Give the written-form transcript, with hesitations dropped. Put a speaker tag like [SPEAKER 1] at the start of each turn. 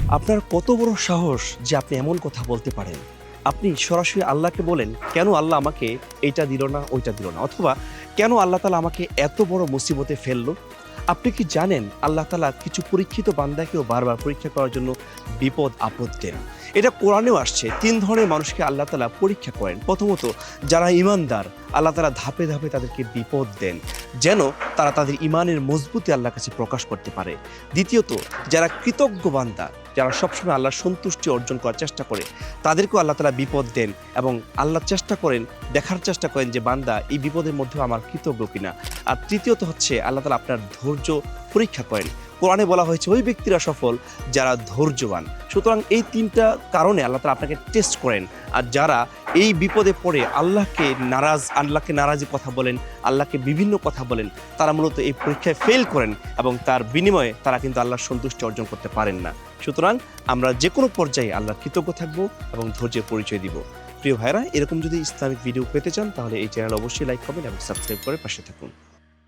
[SPEAKER 1] আপনার কত বড় সাহস যে আপনি এমন কথা বলতে পারেন? আপনি সরাসরি আল্লাহকে বলেন, "কেন আল্লাহ আমাকে এইটা দিল না, ওইটা দিল না?" অথবা, "কেন আল্লাহ তাআলা আমাকে এত বড় মুসিবতে ফেললো?" আপনি কি জানেন আল্লাহ তাআলা কিছু পরীক্ষিত বান্দাকেও বারবার পরীক্ষা করার জন্য বিপদ-আপদ দেন। এটা কোরআনেও আসছে। ৩ ধরনের মানুষকে আল্লাহ তাআলা পরীক্ষা করেন। প্রথমত, যারা ঈমানদার, আল্লাহ তাআলা ধাপে, ধাপে তাদেরকে বিপদ দেন, যেন তারা তাদের ঈমানের মজবুতি আল্লাহর কাছে প্রকাশ করতে পারে। দ্বিতীয়ত, যারা কৃতজ্ঞ বান্দা, যারা সবসময় আল্লাহর সন্তুষ্টি অর্জন করার চেষ্টা করে, তাদেরকেও আল্লাহ তাআলা বিপদ দেন এবং আল্লাহ দেখার চেষ্টা করেন যে বান্দা এই বিপদের মধ্যেও আমার কৃতজ্ঞ কিনা। আর তৃতীয়ত হচ্ছে আল্লাহ তাআলা আপনার ধৈর্য পরীক্ষা করেন। কোরআনে বলা হয়েছে ওই ব্যক্তিরা সফল যারা ধৈর্যবান। সুতরাং এই ৩টা কারণে আল্লাহ তাআলা আপনাকে টেস্ট করেন। আর যারা এই বিপদে পড়ে আল্লাহকে নারাজি কথা বলেন, আল্লাহকে বিভিন্ন কথা বলেন, তারা মূলত এই পরীক্ষায় ফেল করেন এবং তার বিনিময়ে তারা কিন্তু আল্লাহর সন্তুষ্টি অর্জন করতে পারেন না। সুতরাং আমরা যেকোনো পর্যায়ে আল্লাহর কৃতজ্ঞ থাকব এবং ধৈর্যের পরিচয় দিব। প্রিয় ভাইরা, এরকম যদি ইসলামিক ভিডিও পেতে চান তাহলে এই চ্যানেল অবশ্যই লাইক করবেন এবং সাবস্ক্রাইব করে পাশে থাকুন।